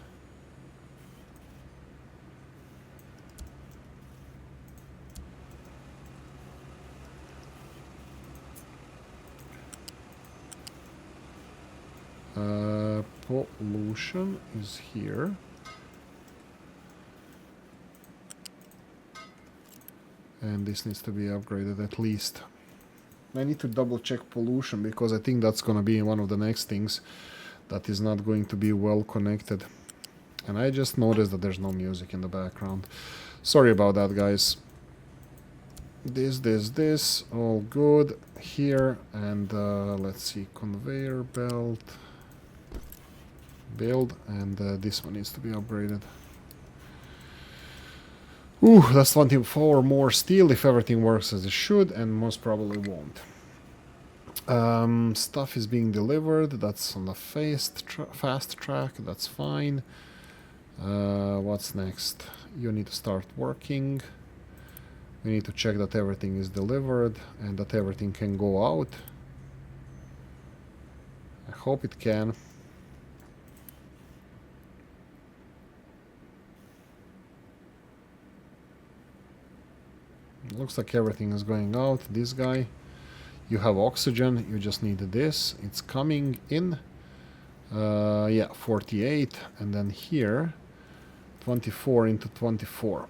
Pollution is here. And this needs to be upgraded at least. I need to double check pollution, because I think that's gonna be one of the next things that is not going to be well connected. And I just noticed that there's no music in the background. Sorry about that, guys. This, all good here. And let's see, conveyor belt. Build, and this one needs to be upgraded. Ooh, that's 24 more steel if everything works as it should, and most probably won't. Stuff is being delivered. That's on the fast track. That's fine. What's next? You need to start working. We need to check that everything is delivered and that everything can go out. I hope it can. Looks like everything is going out. This guy, you have oxygen, you just need this. It's coming in. Yeah, 48. And then here, 24 into 24.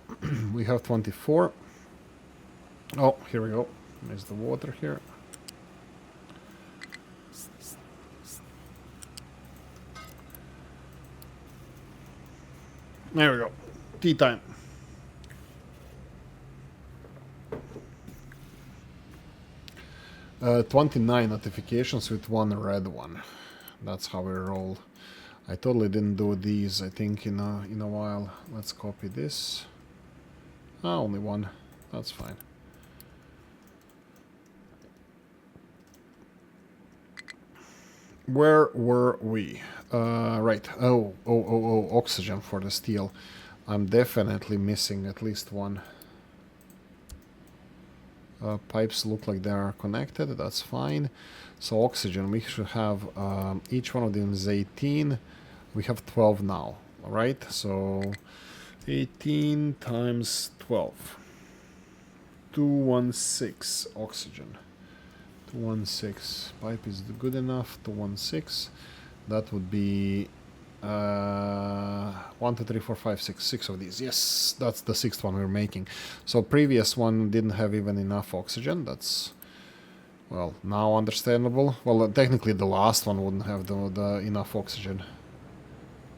We have 24. Oh, here we go. There's the water here. There we go. Tea time. Uh, 29 notifications with one red one. That's how we roll. I totally didn't do these, I think, in a while. Let's copy this. Ah, only one. That's fine. Where were we? Right. Oh, oxygen for the steel. I'm definitely missing at least one. Pipes look like they are connected. That's fine. So oxygen, we should have each one of them is 18. We have 12 now. All right. So 18 times 12. 216 oxygen. 216. Pipe is good enough. 216. That would be 1, 2, 3, 4, 5, 6. 6 of these. Yes, that's the sixth one we're making. So previous one didn't have even enough oxygen. That's, well, now understandable. Well, technically the last one wouldn't have the enough oxygen.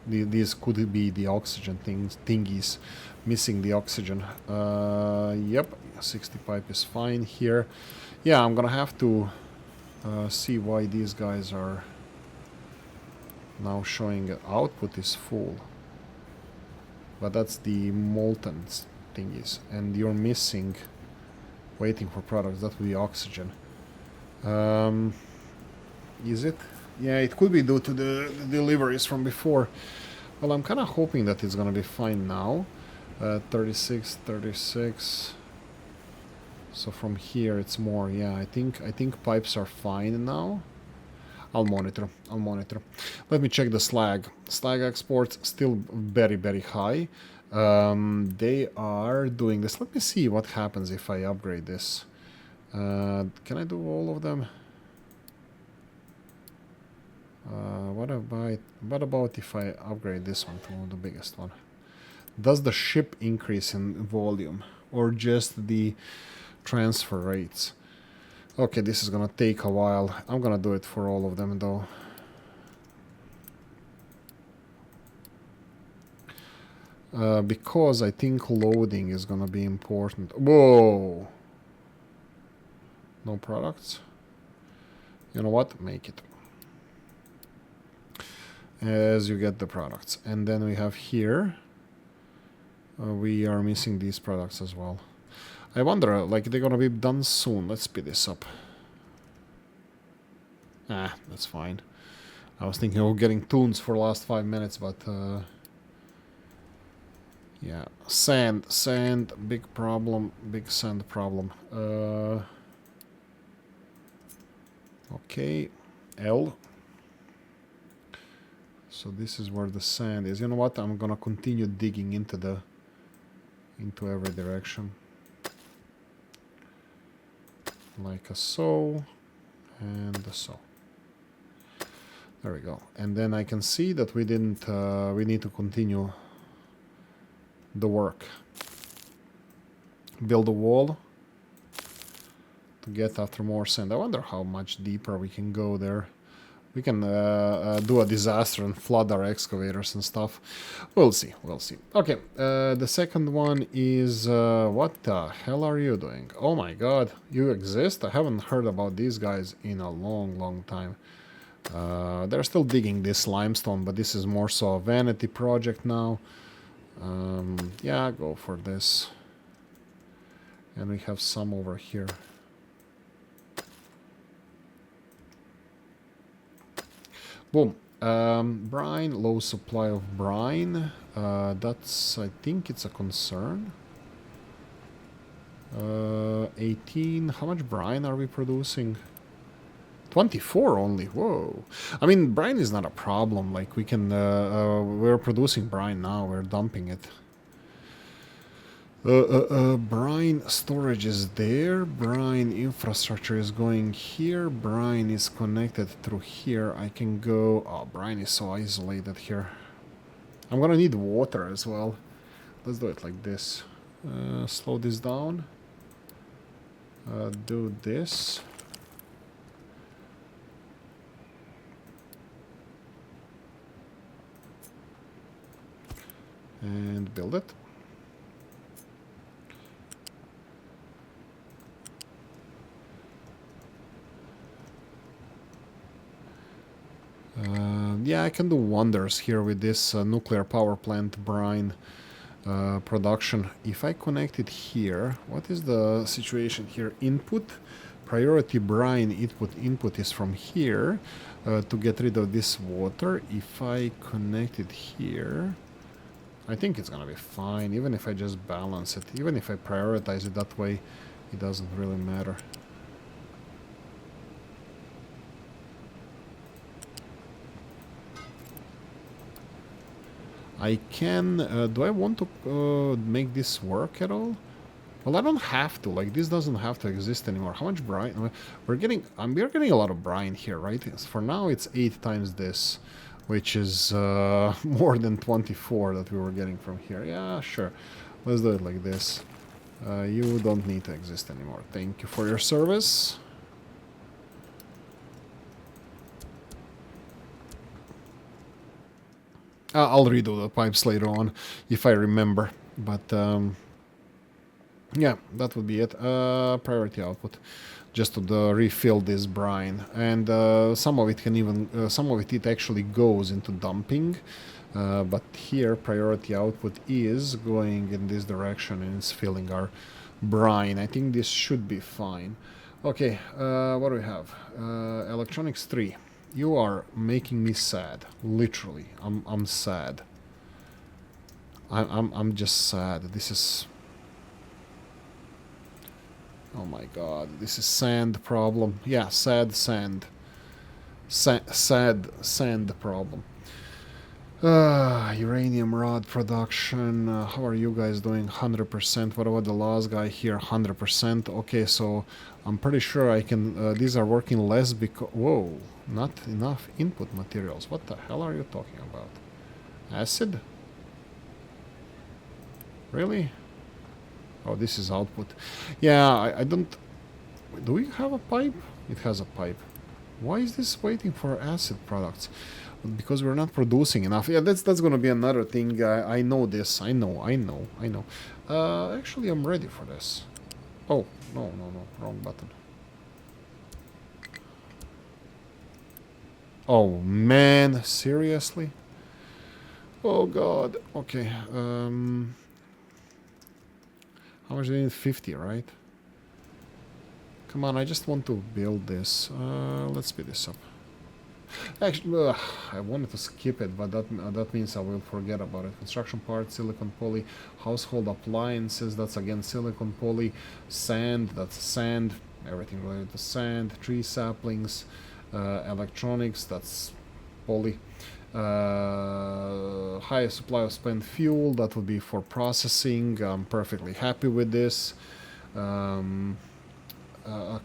These could be the oxygen thingies missing the oxygen. Yep, 60 pipe is fine here. Yeah, I'm gonna have to see why these guys are now showing output is full. But that's the molten thingies. And you're missing waiting for products. That would be oxygen. Is it? Yeah, it could be due to the deliveries from before. Well, I'm kind of hoping that it's gonna be fine now. 36, 36. So from here it's more. Yeah, I think pipes are fine now. I'll monitor. Let me check the slag. Slag exports still very, very high. They are doing this. Let me see what happens if I upgrade this. Can I do all of them? What about if I upgrade this one to the biggest one? Does the ship increase in volume or just the transfer rates? Okay, this is gonna take a while. I'm gonna do it for all of them though. Because I think loading is gonna be important. Whoa! No products? You know what? Make it. As you get the products. And then we have here... we are missing these products as well. I wonder, like, they're gonna be done soon. Let's speed this up. Ah, that's fine. I was thinking of getting tunes for the last 5 minutes, but... yeah. Sand, big problem. Big sand problem. Okay. L. So this is where the sand is. You know what? I'm gonna continue digging into every direction. Like a so. And a so. There we go. And then I can see that we didn't... we need to continue the work. Build a wall to get after more sand. I wonder how much deeper we can go there. We can do a disaster and flood our excavators and stuff. We'll see, we'll see. Okay, the second one is... what the hell are you doing? Oh my god, you exist? I haven't heard about these guys in a long, long time. They're still digging this limestone, but this is more so a vanity project now. Yeah, go for this. And we have some over here. Boom. Brine, low supply of brine. That's, I think it's a concern. 18. How much brine are we producing? 24 only. Whoa. I mean, brine is not a problem. Like, we can... we're producing brine now. We're dumping it. Brine storage is there. Brine infrastructure is going here. Brine is connected through here. I can go... Oh, brine is so isolated here. I'm gonna need water as well. Let's do it like this. Slow this down. Do this. And build it. Yeah, I can do wonders here with this nuclear power plant brine production. If I connect it here, what is the situation here? Input, priority brine input is from here to get rid of this water. If I connect it here, I think it's gonna be fine, even if I just balance it. Even if I prioritize it that way, it doesn't really matter. I can... do I want to make this work at all? Well, I don't have to. Like, this doesn't have to exist anymore. How much brine? We're getting a lot of brine here, right? For now, it's 8 times this, which is more than 24 that we were getting from here. Yeah, sure. Let's do it like this. You don't need to exist anymore. Thank you for your service. I'll redo the pipes later on, if I remember. But, yeah, that would be it. Priority output. Just to refill this brine. And some of it can even... some of it actually goes into dumping. But here, priority output is going in this direction and it's filling our brine. I think this should be fine. Okay, what do we have? Electronics 3. You are making me sad. Literally, I'm sad. I'm just sad. This is... Oh my god, this is sand problem. Yeah, sad sand. Sad sand problem. Uranium rod production. How are you guys doing? 100%. What about the last guy here? 100%. Okay, so I'm pretty sure I can... these are working less because... Whoa, not enough input materials. What the hell are you talking about? Acid? Really? Oh, this is output. Yeah, I don't... Do we have a pipe? It has a pipe. Why is this waiting for acid products? Because we're not producing enough. Yeah, that's gonna be another thing. I know this. I know. Actually, I'm ready for this. Oh, no. Wrong button. Oh, man. Seriously? Oh, God. Okay. How much do you need? 50, right? Come on, I just want to build this. Let's speed this up. Actually, I wanted to skip it, but that means I will forget about it. Construction parts, silicon poly, household appliances, that's again silicon poly, sand, that's sand, everything related to sand, tree saplings, electronics, that's poly. High supply of spent fuel, that would be for processing. I'm perfectly happy with this. A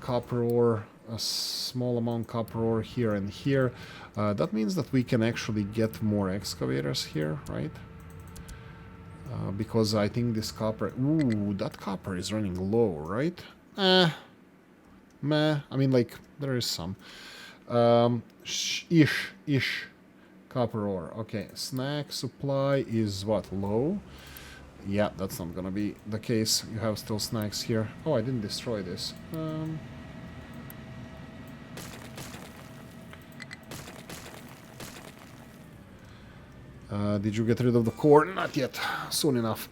copper ore, a small amount copper ore here and here. That means that we can actually get more excavators here, right? Because I think this copper... Ooh, that copper is running low, right? Meh. I mean, like, there is some. Ish. Copper ore. Okay, snack supply is what? Low? Yeah, that's not gonna be the case. You have still snacks here. Oh, I didn't destroy this. Did you get rid of the core? Not yet. Soon enough.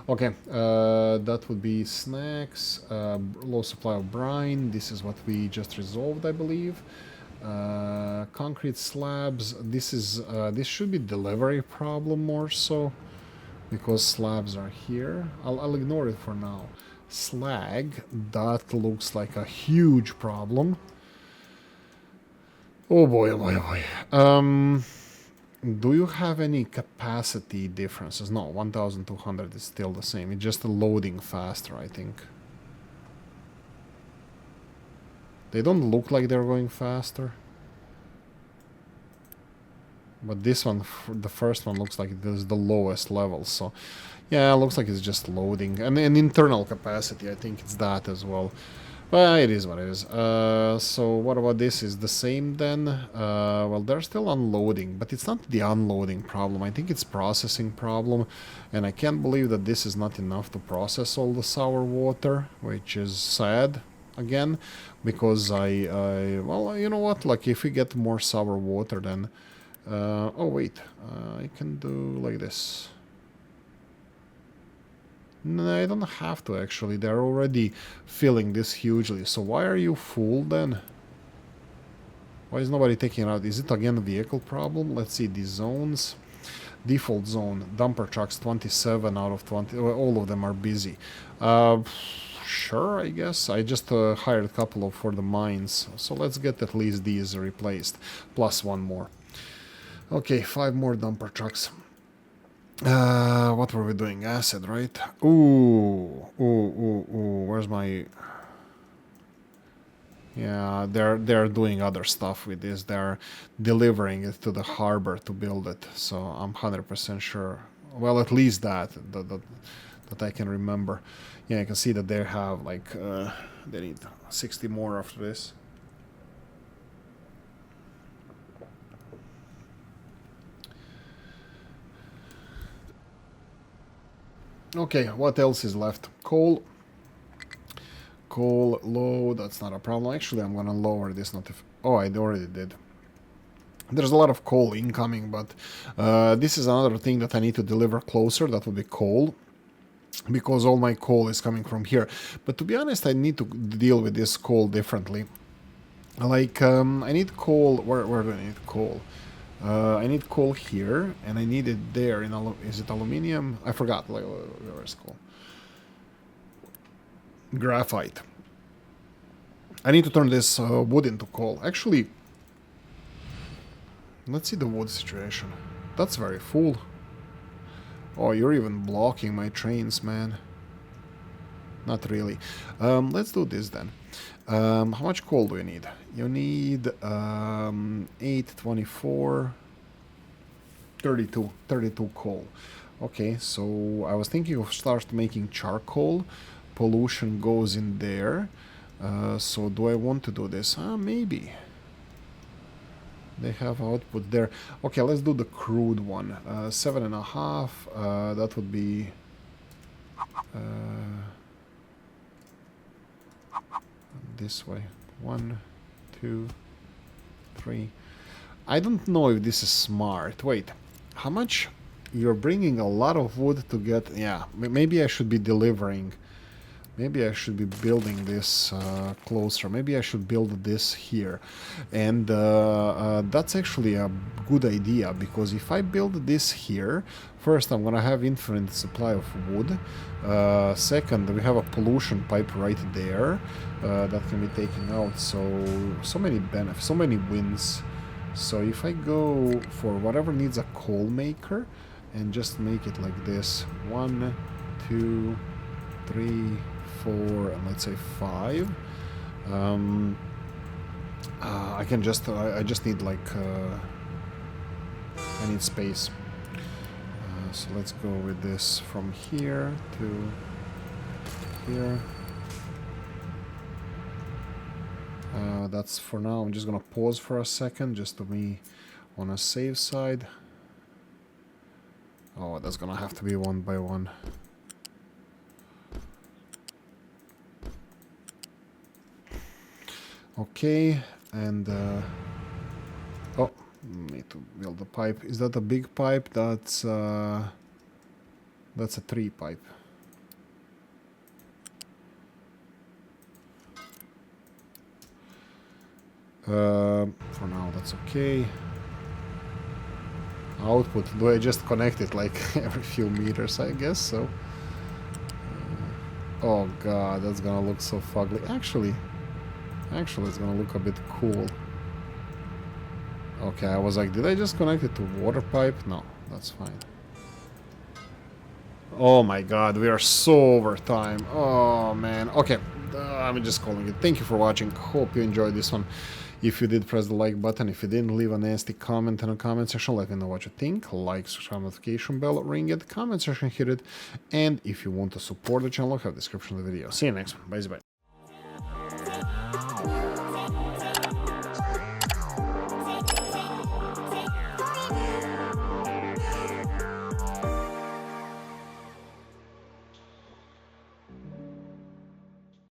Okay, that would be snacks. Low supply of brine. This is what we just resolved, I believe. Concrete slabs. This should be delivery problem more so. Because slabs are here. I'll ignore it for now. Slag, that looks like a huge problem. Oh boy, oh boy, oh boy. Do you have any capacity differences? No, 1200 is still the same. It's just loading faster, I think. They don't look like they're going faster. But this one, the first one, looks like it is the lowest level. So, yeah, it looks like it's just loading. And an internal capacity, I think it's that as well. Well, it is what it is. So what about this? Is the same then? Well, they're still unloading, but it's not the unloading problem. I think it's processing problem. And I can't believe that this is not enough to process all the sour water, which is sad. Again, because well, you know what? Like, if we get more sour water, then... oh wait, I can do like this. No, I don't have to actually. They're already filling this hugely. So why are you full then? Why is nobody taking it out? Is it again a vehicle problem? Let's see these zones. Default zone, dumper trucks 27 out of 20. All of them are busy. Sure, I guess. I just hired a couple for the mines. So let's get at least these replaced. Plus one more. Okay, 5 more dumper trucks. What were we doing? Acid, right? Ooh. Where's my... Yeah, they're doing other stuff with this. They're delivering it to the harbor to build it. So I'm 100% sure. Well, at least that I can remember. Yeah, I can see that they have like they need 60 more after this. Okay, what else is left? Coal. Coal low, that's not a problem. Actually, I'm gonna lower this oh, I already did. There's a lot of coal incoming, but this is another thing that I need to deliver closer. That would be coal, because all my coal is coming from here. But to be honest, I need to deal with this coal differently. Like, I need coal... Where do I need coal? I need coal here, and I need it there. Is it aluminium? I forgot. Where's coal? Graphite. I need to turn this wood into coal. Actually, let's see the wood situation. That's very full. Oh, you're even blocking my trains, man. Not really. Let's do this then. How much coal do you need? You need 8, 24, 32 coal. Okay, so I was thinking of start making charcoal. Pollution goes in there. So do I want to do this? Maybe. They have output there. Okay, let's do the crude one. 7.5. That would be... this way. 1, 2, 3. I don't know if this is smart. Wait, how much? You're bringing a lot of wood to get... Yeah, maybe I should be delivering. Maybe I should be building this closer. Maybe I should build this here. And that's actually a good idea, because if I build this here, first I'm gonna have infinite supply of wood. Second, we have a pollution pipe right there that can be taken out. So many benefits, so many wins. So if I go for whatever needs a coal maker and just make it like this, 1, 2, 3, 4, and let's say 5. I can just I just need like I need space. So let's go with this from here to here. That's for now. I'm just gonna pause for a second just to be on a safe side. Oh, that's gonna have to be one by one. Okay, and oh, need to build a pipe. Is that a big pipe? That's a 3 pipe. For now, that's okay. Output. Do I just connect it like every few meters? I guess so. Oh god, that's gonna look so fugly. Actually, it's gonna look a bit cool. Okay, I was like, did I just connect it to water pipe? No, that's fine. Oh my god, we are so over time. Oh man. Okay, I'm just calling it. Thank you for watching. Hope you enjoyed this one. If you did, press the like button. If you didn't, leave a nasty comment in the comment section. Let me know what you think. Like, subscribe, notification bell, ring it, comment section, hit it. And if you want to support the channel, have a description of the video. See you next one. Bye bye.